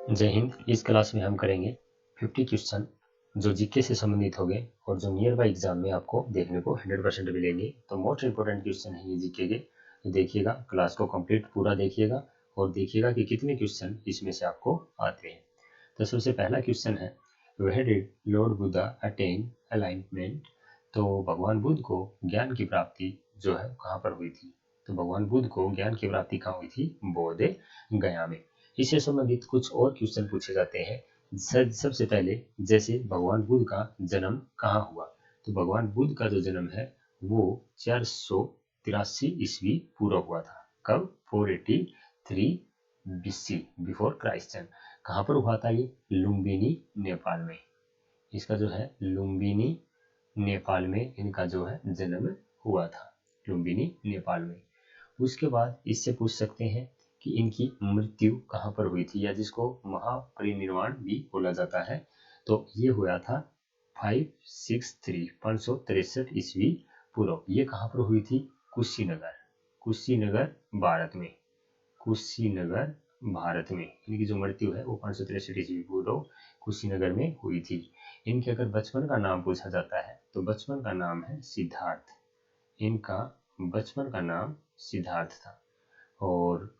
जय हिंद। इस क्लास में हम करेंगे 50 क्वेश्चन जो जीके से संबंधित होंगे और जो नियर बाय एग्जाम में आपको देखने को 100% मिलेंगे। तो मोस्ट इंपोर्टेंट क्वेश्चन है ये जीके के, तो देखिएगा, क्लास को कंप्लीट पूरा देखिएगा और देखिएगा कि कितने क्वेश्चन इसमें से आपको आते हैं। तो सबसे पहला क्वेश्चन है, where did lord Buddha attain enlightenment? तो भगवान बुद्ध को ज्ञान की प्राप्ति जो है कहाँ पर हुई थी? तो भगवान बुद्ध को ज्ञान की प्राप्ति कहाँ हुई थी? बोध गया में। इससे संबंधित कुछ और क्वेश्चन पूछे जाते हैं। सबसे पहले, जैसे भगवान बुद्ध का जन्म कहाँ हुआ? तो भगवान बुद्ध का जो जन्म है वो 483 ईस्वी पूर्व हुआ था। कब? 483 BC, बिफोर क्राइस्ट। कहाँ पर हुआ था ये? लुम्बिनी, नेपाल में। इसका जो है लुम्बिनी, नेपाल में इनका जो है जन्म हुआ था, लुम्बिनी, नेपाल में। उसके बाद इससे पूछ सकते हैं कि इनकी मृत्यु कहाँ पर हुई थी, या जिसको महापरिनिर्वाण भी बोला जाता है। तो ये हुआ था 563 ईस्वी पूर्व। ये कहाँ पर हुई थी? कुशीनगर, कुशीनगर भारत में, कुशीनगर भारत में इनकी जो मृत्यु है वो 563 ईस्वी पूर्व कुशीनगर में हुई थी। इनके अगर बचपन का नाम पूछा जाता है तो बचपन का नाम है सिद्धार्थ। इनका बचपन का नाम सिद्धार्थ था। और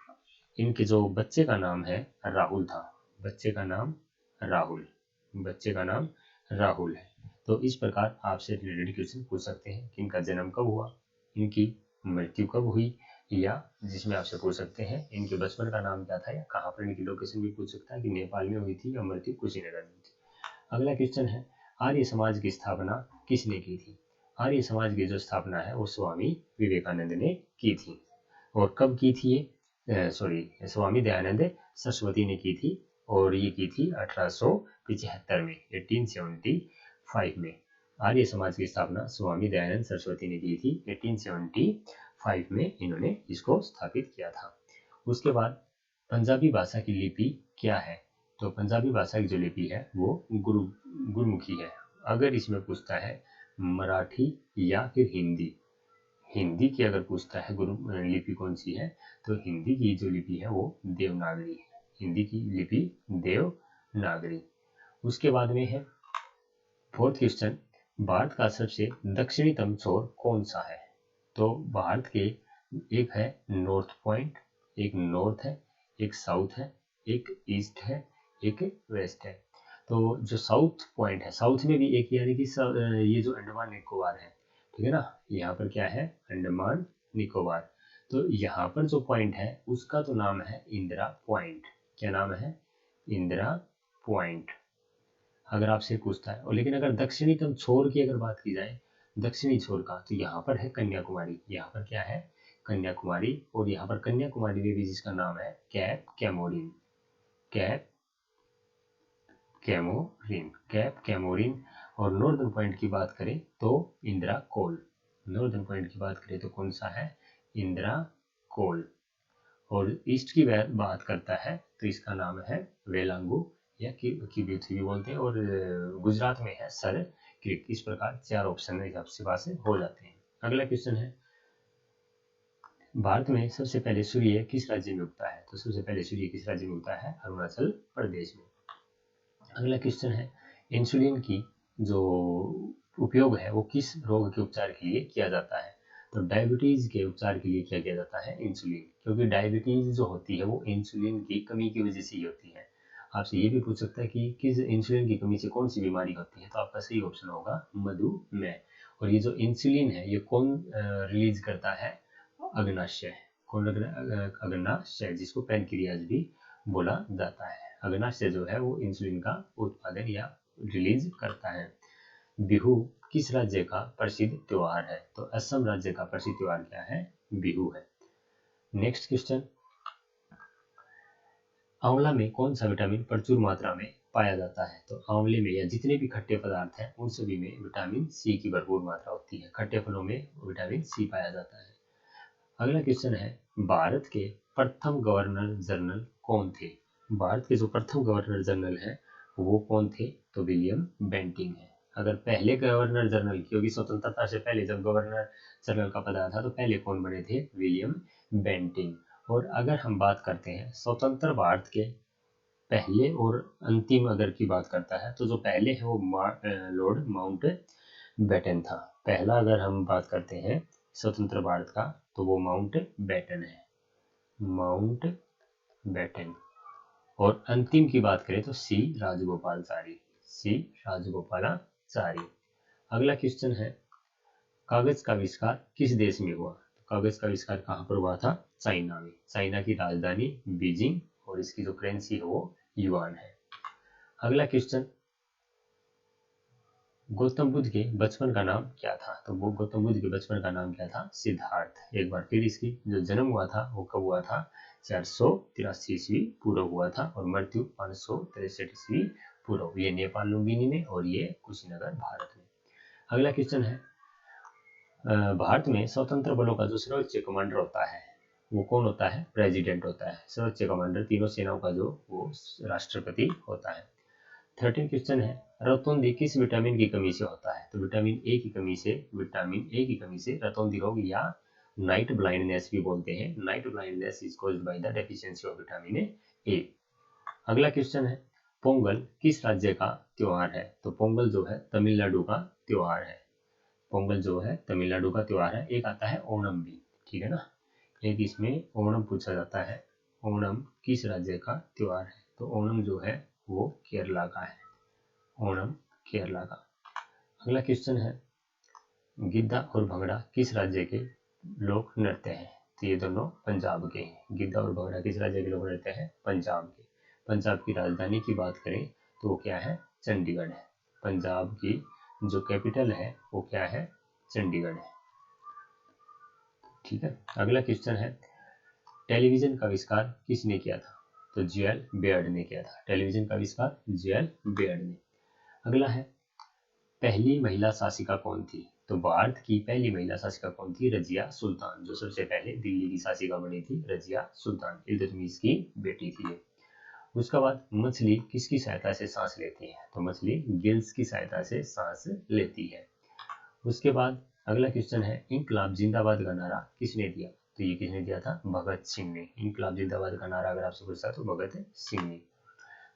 इनके जो बच्चे का नाम है राहुल था। बच्चे का नाम राहुल, बच्चे का नाम राहुल है। तो इस प्रकार आपसे रिलेटेड क्वेश्चन पूछ सकते हैं कि इनका जन्म कब हुआ, इनकी मृत्यु कब हुई, या जिसमें आपसे पूछ सकते हैं इनके बचपन का नाम क्या था, या कहाँ पर इनकी लोकेशन भी पूछ सकता है कि नेपाल में हुई थी या मृत्यु कुशीनगर में हुई थी। अगला क्वेश्चन है, आर्य समाज की स्थापना किसने की थी? आर्य समाज की जो स्थापना है वो स्वामी विवेकानंद ने की थी। और कब की थी ये? स्वामी दयानंद सरस्वती ने की थी, और ये की थी 1875 में, 1875 में। आर्य समाज की स्थापना स्वामी दयानंद सरस्वती ने की थी 1875 में, इन्होंने इसको स्थापित किया था। उसके बाद पंजाबी भाषा की लिपि क्या है? तो पंजाबी भाषा की जो लिपि है वो गुरमुखी है। अगर इसमें पूछता है मराठी या फिर हिंदी, हिंदी की अगर पूछता है गुरु लिपि कौन सी है, तो हिंदी की जो लिपि है वो देवनागरी है। हिंदी की लिपि देवनागरी। उसके बाद में है फोर्थ क्वेश्चन, भारत का सबसे दक्षिणतम छोर कौन सा है? तो भारत के एक है नॉर्थ पॉइंट, एक नॉर्थ है, एक साउथ है, एक ईस्ट है, एक वेस्ट है। तो जो साउथ पॉइंट है, साउथ में भी एक, यानी कि ये जो अंडमान निकोबार है, ठीक है ना, यहाँ पर क्या है? अंडमान निकोबार। तो यहाँ पर जो पॉइंट है उसका तो नाम है इंदिरा पॉइंट। क्या नाम है? इंदिरा पॉइंट। अगर आपसे पूछता है, और लेकिन अगर दक्षिणतम छोर की अगर बात की जाए, दक्षिणी छोर का, तो यहाँ पर है कन्याकुमारी। यहाँ पर क्या है? कन्याकुमारी। और यहाँ पर कन्याकुमारी में भी जिसका नाम है cap Comorin, cap Comorin, cap Comorin. और नॉर्दर्न पॉइंट की बात करें तो इंदिरा कोल। नॉर्दर्न पॉइंट की बात करें तो कौन सा है? इंदिरा कोल। और ईस्ट की बात करता है तो इसका नाम है वेलांगू, या किब्यूथ भी बोलते हैं, और गुजरात में है सर क्रिक। इस प्रकार चार ऑप्शन आपके पास हो जाते हैं। अगला क्वेश्चन है, भारत में सबसे पहले सूर्य किस राज्य में उगता है? तो सबसे पहले सूर्य किस राज्य में उगता है? अरुणाचल प्रदेश में। अगला क्वेश्चन है, इंसुलिन की जो उपयोग है वो किस रोग के उपचार के लिए किया जाता है? तो डायबिटीज के उपचार के लिए क्या किया जाता है? इंसुलिन। क्योंकि डायबिटीज जो होती है वो इंसुलिन की कमी की वजह से ही होती है। आपसे ये भी पूछ सकता है कि किस इंसुलिन की कमी से कौन सी बीमारी होती है, तो आपका सही ऑप्शन होगा मधुमेह। और ये जो इंसुलिन है ये कौन रिलीज करता है? अग्नाशय। कौन? अग्नाशय, जिसको पैनक्रियाज भी बोला जाता है। अग्नाशय जो है वो इंसुलिन का उत्पादन या रिलीज करता है। बिहू किस राज्य का प्रसिद्ध त्योहार है? तो असम राज्य का प्रसिद्ध त्योहार क्या है? बिहू है। नेक्स्ट क्वेश्चन, आंवला में कौन सा विटामिन प्रचुर मात्रा में पाया जाता है? तो आंवले में, या जितने भी खट्टे पदार्थ हैं उन सभी में विटामिन सी की भरपूर मात्रा होती है। खट्टे फलों में विटामिन सी पाया जाता है। अगला क्वेश्चन है, भारत के प्रथम गवर्नर जनरल कौन थे? भारत के जो प्रथम गवर्नर जनरल है वो कौन थे? तो विलियम बेंटिंग है। अगर पहले गवर्नर जनरल, क्योंकि स्वतंत्रता से पहले जब गवर्नर जनरल का पद आया था तो पहले कौन बने थे? William Bentinck. और अगर हम बात करते हैं स्वतंत्र भारत के पहले और अंतिम अगर की बात करता है तो जो पहले है वो लॉर्ड माउंट बैटन था। पहला अगर हम बात करते हैं स्वतंत्र भारत का तो वो माउंट बैटन है, माउंट बैटन। और अंतिम की बात करें तो सी राजगोपालाचारी, सी राजगोपालाचारी। अगला क्वेश्चन है कागज का आविष्कार किस देश में हुआ? कागज का आविष्कार कहाँ पर हुआ था? चाइना में। चाइना की राजधानी बीजिंग और इसकी जो करेंसी है वो युआन है। अगला क्वेश्चन गौतम बुद्ध के बचपन का नाम क्या था? तो वो गौतम बुद्ध के बचपन का नाम क्या था? सिद्धार्थ। एक बार फिर इसकी जो जन्म हुआ था वो कब हुआ था? 483 ईस्वी पूर्व हुआ था और मृत्यु 563 ईस्वी पूर्व। ये नेपाल लुम्बिनी में और ये कुशीनगर भारत में। अगला क्वेश्चन है भारत में स्वतंत्र बलों का जो सर्वोच्च कमांडर होता है वो कौन होता है? प्रेसिडेंट होता है। सर्वोच्च कमांडर तीनों सेनाओं का जो वो राष्ट्रपति होता है। 13 क्वेश्चन है रतौंधी किस विटामिन की कमी से होता है? तो विटामिन ए की कमी से रतौंधी रोग या नाइट ब्लाइंडनेस भी बोलते हैं। Night blindness is caused by the deficiency of vitamin A. अगला क्वेश्चन है पोंगल किस राज्य का त्योहार है? तो पोंगल जो है तमिलनाडु का त्योहार है। पोंगल जो है तमिलनाडु का त्योहार है। एक आता है ओणम भी, ठीक है ना। एक इसमें ओणम पूछा जाता है, ओणम किस राज्य का त्योहार है? तो ओणम जो है वो केरला का है, ओणम केरला का। अगला क्वेश्चन है गिद्धा और भंगड़ा किस राज्य के लोक नृत्य हैं? तो ये दोनों पंजाब के हैं। गिद्धा और भंगड़ा किस राज्य के लोक नृत्य हैं? पंजाब के। पंजाब की राजधानी की बात करें तो वो क्या है? चंडीगढ़ है। पंजाब की जो कैपिटल है वो क्या है? चंडीगढ़ है, ठीक है। अगला क्वेश्चन है टेलीविजन का आविष्कार किसने किया था? तो जे.एल. बेयर्ड ने किया था। टेलीविजन का आविष्कार जे.एल. बेयर्ड ने। अगला है पहली महिला शासिका कौन थी? तो भारत की पहली महिला शासिका कौन थी? रजिया सुल्तान। जो सबसे पहले दिल्ली की शासिका बनी थी रजिया सुल्तान, इल्तुतमिश की बेटी थी। उसके बाद मछली किसकी सहायता से सांस लेती है? तो मछली गिल्स की सहायता से सांस लेती है। उसके बाद अगला क्वेश्चन है इंकलाब जिंदाबाद का नारा किसने दिया? तो ये किसने दिया था? भगत सिंह ने। इंकलाब जिंदाबाद का नारा अगर आपसे पूछता तो भगत सिंह ने।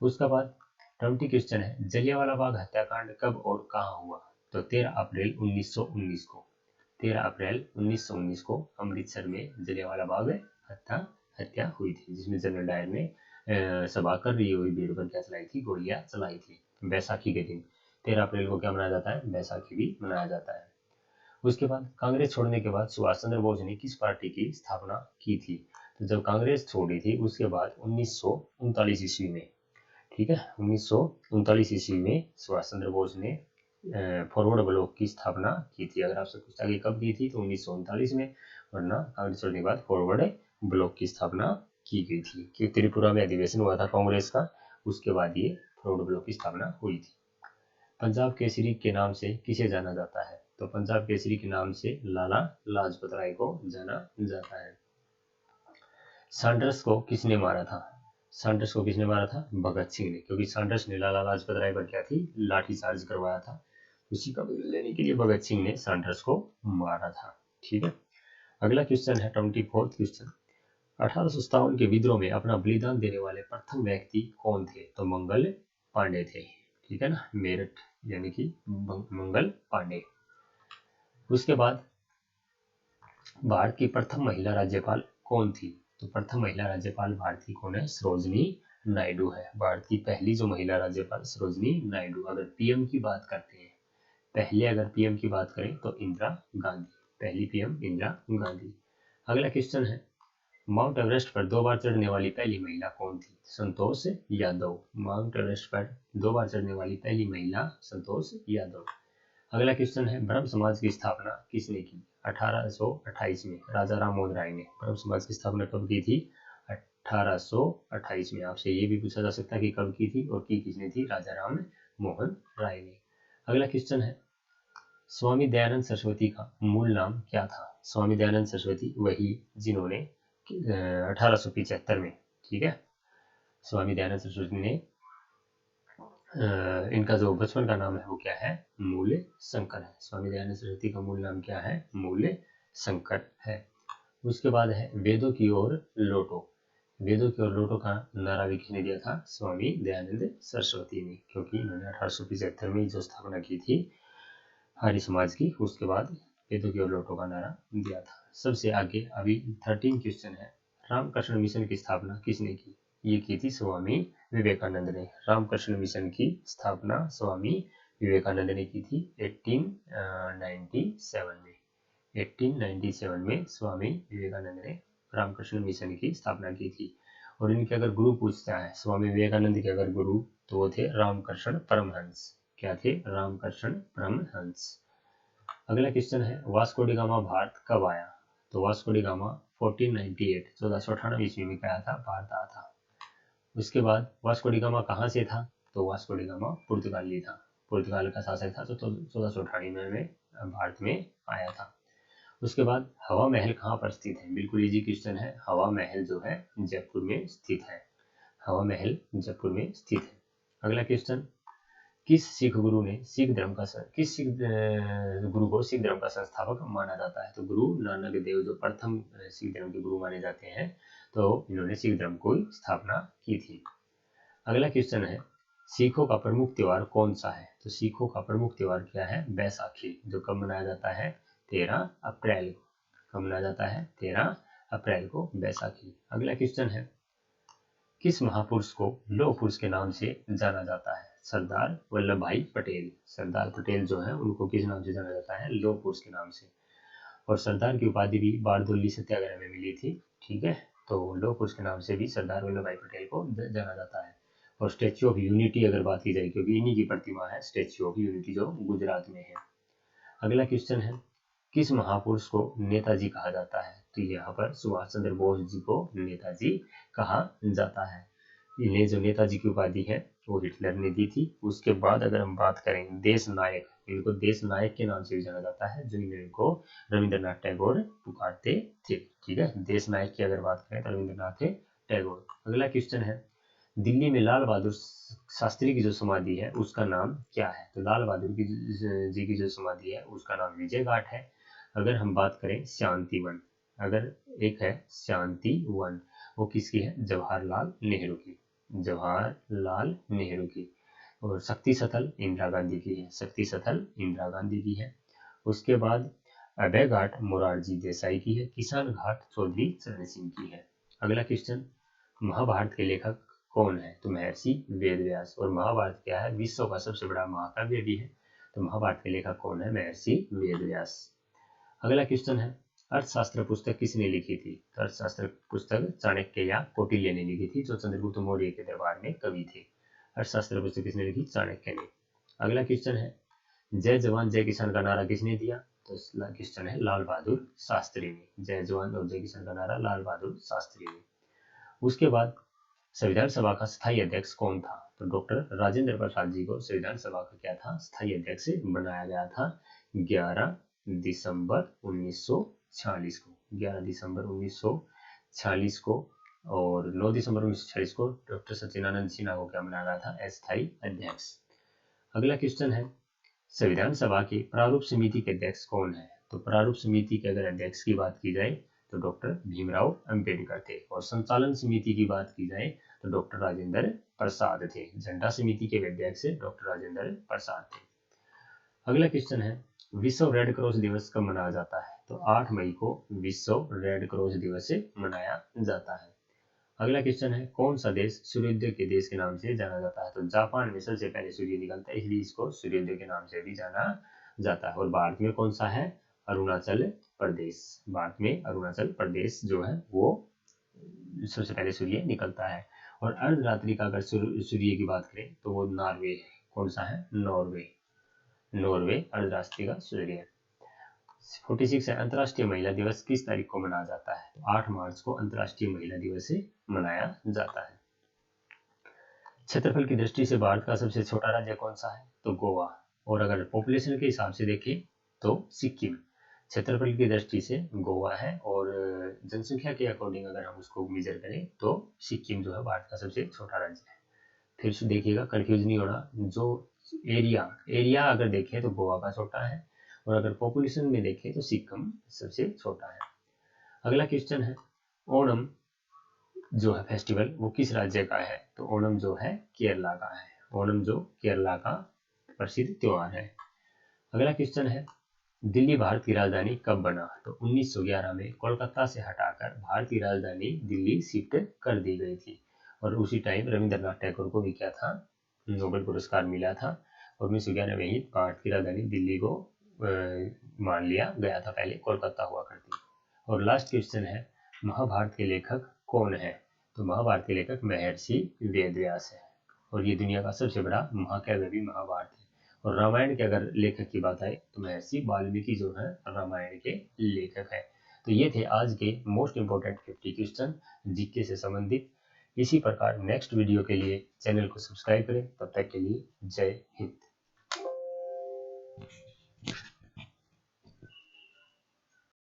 उसके बाद 20 क्वेश्चन है जलियांवाला बाग हत्याकांड कब और कहाँ हुआ? तो 13 अप्रैल 1919 को। 13 अप्रैल 1919 को अमृतसर में जलियांवाला बाग हत्या हुई थी, जिसमें जनरल डायर ने सभा कर रही हुई भीड़ पर क्या चलाई थी? गोलियां चलाई थी। बैसाखी के दिन 13 अप्रैल को क्या मनाया जाता है? बैसाखी भी मनाया जाता है। उसके बाद कांग्रेस छोड़ने के बाद सुभाष चंद्र बोस ने किस पार्टी की स्थापना की थी? तो जब कांग्रेस छोड़ी थी उसके बाद 1939 ईस्वी में, ठीक है, 1939 ईस्वी में सुभाष चंद्र बोस ने फॉरवर्ड ब्लॉक की स्थापना की थी। अगर आपसे पूछा कि कब की थी तो 1939 में, वरना कांग्रेस छोड़ने के बाद फॉरवर्ड ब्लॉक की स्थापना की गई थी। कि त्रिपुरा में अधिवेशन हुआ था कांग्रेस का, उसके बाद ये फॉरवर्ड ब्लॉक की स्थापना हुई थी। पंजाब केसरी के नाम से किसे जाना जाता है? तो पंजाब केसरी के नाम से लाला लाजपत राय को जाना जाता है। सैंडर्स को किसने मारा था? सैंडर्स को किसने मारा था? भगत सिंह ने, क्योंकि सैंडर्स ने लाला लाजपत राय पर क्या थी? लाठीचार्ज करवाया था। उसी का बदला लेने के लिए भगत सिंह ने सैंडर्स को मारा था, ठीक है। अगला क्वेश्चन है 24 क्वेश्चन 1857 के विद्रोह में अपना बलिदान देने वाले प्रथम व्यक्ति कौन थे? तो मंगल पांडे थे, ठीक है ना, मेरठ यानी कि मंगल पांडे। उसके बाद भारत की प्रथम महिला राज्यपाल कौन थी? तो प्रथम महिला राज्यपाल भारत की कौन है? सरोजनी नायडू है। भारत की पहली जो महिला राज्यपाल सरोजनी नायडू। अगर पीएम की बात करते हैं, पहले अगर पीएम की बात करें तो इंदिरा गांधी, पहली पीएम इंदिरा गांधी। अगला क्वेश्चन है माउंट एवरेस्ट पर 2 बार चढ़ने वाली पहली महिला कौन थी? संतोष यादव। माउंट एवरेस्ट पर 2 बार चढ़ने वाली पहली महिला संतोष यादव। अगला क्वेश्चन है ब्रह्म समाज की स्थापना किसने की? 1828 में राजा राम मोहन राय ने ब्रह्म समाज की स्थापना कब की थी? 1828 में। आपसे ये भी पूछा जा सकता है कि कब की थी, और की किसने थी? राजा राम मोहन राय ने। अगला क्वेश्चन है स्वामी दयानंद सरस्वती का मूल नाम क्या था? स्वामी दयानंद सरस्वती वही जिन्होंने 1875 में, ठीक है, स्वामी दयानंद सरस्वती ने इनका जो बचपन का नाम है वो क्या है? मूल्य शंकर है। स्वामी दयानंद सरस्वती का मूल नाम क्या है? मूल्य शंकर है। उसके बाद है वेदों की ओर लौटो वेदों की और लौटों का नारा भी किसने दिया था? स्वामी दयानंद सरस्वती ने, क्योंकि इन्होंने 1875 में जो स्थापना की थी आर्य समाज की, उसके बाद वेदों की और लौटों का नारा दिया था। सबसे आगे अभी 13 क्वेश्चन है, रामकृष्ण मिशन की स्थापना किसने की? ये की थी स्वामी विवेकानंद ने। रामकृष्ण मिशन की स्थापना स्वामी विवेकानंद ने की थी 1897 में। 1897 में स्वामी विवेकानंद ने रामकृष्ण मिशन की स्थापना की थी। और इनके अगर गुरु पूछता है, स्वामी विवेकानंद के अगर गुरु, तो वो थे रामकृष्ण परमहंस। क्या थे? रामकृष्ण परमहंस। अगला क्वेश्चन है, वास्को डी गामा भारत कब आया? तो वास्को डी गामा 1498 1498 ईस्वी में क्या था? भारत आया था। उसके बाद वास्को डी गामा कहाँ से था? तो वास्को डी गामा पुर्तगाली था, पुर्तगाल का शासक था, तो 1498 में भारत में आया था। उसके बाद हवा महल कहाँ पर स्थित है? बिल्कुल इजी क्वेश्चन है। हवा महल जो है जयपुर में स्थित है। हवा महल जयपुर में स्थित है। अगला क्वेश्चन, किस सिख गुरु ने सिख धर्म का किस सिख गुरु को सिख धर्म का संस्थापक माना जाता है? तो गुरु नानक देव जो प्रथम सिख धर्म के गुरु माने जाते हैं, तो इन्होंने सिख धर्म को स्थापना की थी। अगला क्वेश्चन है, सिखों का प्रमुख त्योहार कौन सा है? तो सिखों का प्रमुख त्योहार क्या है? बैसाखी, जो कब मनाया जाता है? 13 अप्रैल को। कब मनाया जाता है? 13 अप्रैल को बैसाखी। अगला क्वेश्चन है, किस महापुरुष को लौह पुरुष के नाम से जाना जाता है? सरदार वल्लभ भाई पटेल। सरदार पटेल जो है उनको किस नाम से जाना जाता है? लौह पुरुष के नाम से। और सरदार की उपाधि भी बारदोली सत्याग्रह में मिली थी। ठीक है, तो लौह पुरुष के नाम से भी सरदार वल्लभ भाई पटेल को जाना जाता है। और स्टेच्यू ऑफ यूनिटी अगर बात की जाए, क्योंकि इन्हीं की प्रतिमा है स्टेच्यू ऑफ यूनिटी, जो गुजरात में है। अगला क्वेश्चन है, किस महापुरुष को नेताजी कहा जाता है? तो यहाँ पर सुभाष चंद्र बोस जी को नेताजी कहा जाता है। इन्हें जो नेताजी की उपाधि है वो हिटलर ने दी थी। उसके बाद अगर हम बात करें देश नायक, इनको देश नायक के नाम से भी जाना जाता है, जो इनको रविंद्रनाथ टैगोर पुकारते थे। ठीक है, देश नायक की अगर बात करें तो रविंद्रनाथ टैगोर। अगला क्वेश्चन है, दिल्ली में लाल बहादुर शास्त्री की जो समाधि है उसका नाम क्या है? तो लाल बहादुर जी की जो समाधि है उसका नाम विजय घाट है। अगर हम बात करें शांति वन, अगर एक है शांति वन, वो किसकी है? जवाहरलाल नेहरू की। जवाहरलाल नेहरू की। और शक्ति स्थल इंदिरा गांधी की है। शक्ति स्थल इंदिरा गांधी की है। उसके बाद अभय घाट मोरारजी देसाई की है। किसान घाट चौधरी चरण सिंह की है। अगला क्वेश्चन, महाभारत के लेखक कौन है? तो महर्षि वेदव्यास। और महाभारत क्या है? विश्व का सबसे बड़ा महाकाव्य भी है। तो महाभारत के लेखक कौन है? महर्षि वेदव्यास। अगला क्वेश्चन है, अर्थशास्त्र पुस्तक किसने लिखी थी? तो अर्थशास्त्र पुस्तक चाणक्य या कौटिल्य ने लिखी थी, जो चंद्रगुप्त मौर्य के दरबार में कवि थे। अर्थशास्त्र पुस्तक किसने लिखी? चाणक्य ने। अगला क्वेश्चन है, जय जवान जय किसान का नारा किसने दिया? तो क्वेश्चन है लाल बहादुर शास्त्री ने। जय जवान और जय किसान का नारा लाल बहादुर शास्त्री ने। उसके बाद संविधान सभा का स्थायी अध्यक्ष कौन था? तो डॉक्टर राजेंद्र प्रसाद जी को संविधान सभा का क्या था? स्थायी अध्यक्ष बनाया गया था 11 दिसंबर 1946 को। 11 दिसंबर 1946 को। और 9 दिसंबर 1946 को डॉक्टर सचिदानंद सिन्हा को क्या बनाया गया था? अस्थायी अध्यक्ष। अगला क्वेश्चन है, संविधान सभा की प्रारूप समिति के अध्यक्ष कौन है? तो प्रारूप समिति के अगर अध्यक्ष की बात की जाए तो डॉक्टर भीमराव अंबेडकर थे। और संचालन समिति की बात की जाए तो डॉक्टर राजेंद्र प्रसाद थे। झंडा समिति के अध्यक्ष डॉक्टर राजेंद्र प्रसाद थे। अगला क्वेश्चन है, विश्व रेड क्रॉस दिवस कब मनाया जाता है? तो 8 मई को विश्व रेड क्रॉस दिवस मनाया जाता है। अगला क्वेश्चन है, कौन सा देश सूर्योदय के देश के नाम से जाना जाता है? तो जापान में सबसे पहले सूर्य निकलता है, इसलिए इसको सूर्योदय के नाम से भी जाना जाता है। और भारत में कौन सा है? अरुणाचल प्रदेश। भारत में अरुणाचल प्रदेश जो है वो सबसे पहले सूर्य निकलता है। और अर्धरात्रि का अगर सूर्य की बात करें तो वो नॉर्वे है। कौन सा है? नॉर्वे। नॉर्वे अर्धरात्रि का सूर्य है। 46 है, अंतर्राष्ट्रीय महिला दिवस किस तारीख को मनाया जाता है? तो 8 मार्च को अंतर्राष्ट्रीय महिला दिवस मनाया जाता है। क्षेत्रफल की दृष्टि से भारत का सबसे छोटा राज्य कौन सा है? तो गोवा। और अगर पॉपुलेशन के हिसाब से देखें तो सिक्किम। क्षेत्रफल की दृष्टि से गोवा है, और जनसंख्या के अकॉर्डिंग अगर हम उसको मेजर करें तो सिक्किम जो है भारत का सबसे छोटा राज्य है। फिर से देखिएगा, कंफ्यूज नहीं होना। जो एरिया अगर देखें तो गोवा का छोटा है, और अगर पॉपुलेशन में देखें तो सिक्किम सबसे छोटा है। अगला क्वेश्चन है, ओणम जो है फेस्टिवल वो किस राज्य का है? तो ओणम जो है केरला का है। ओणम जो केरला का प्रसिद्ध त्योहार है। अगला क्वेश्चन है, दिल्ली भारत की राजधानी कब बना? तो 1911 में कोलकाता से हटाकर भारतीय राजधानी दिल्ली शिफ्ट कर दी गई थी। और उसी टाइम रविंद्रनाथ टैगोर को भी क्या था, नोबेल पुरस्कार मिला था। और 1911 में ही भारत की राजधानी दिल्ली को मान लिया गया था, पहले कोलकाता हुआ करती। और लास्ट क्वेश्चन है, महाभारत के लेखक कौन है? तो महाभारत के लेखक महर्षि वेदव्यास है। और ये दुनिया का सबसे बड़ा महाकाव्य भी महाभारत है। और रामायण के अगर लेखक की बात आए तो महर्षि वाल्मीकि जो है रामायण के लेखक है। तो ये थे आज के मोस्ट इंपोर्टेंट 50 क्वेश्चन जीके से संबंधित। इसी प्रकार नेक्स्ट वीडियो के लिए चैनल को सब्सक्राइब करें। तब तक के लिए जय हिंद।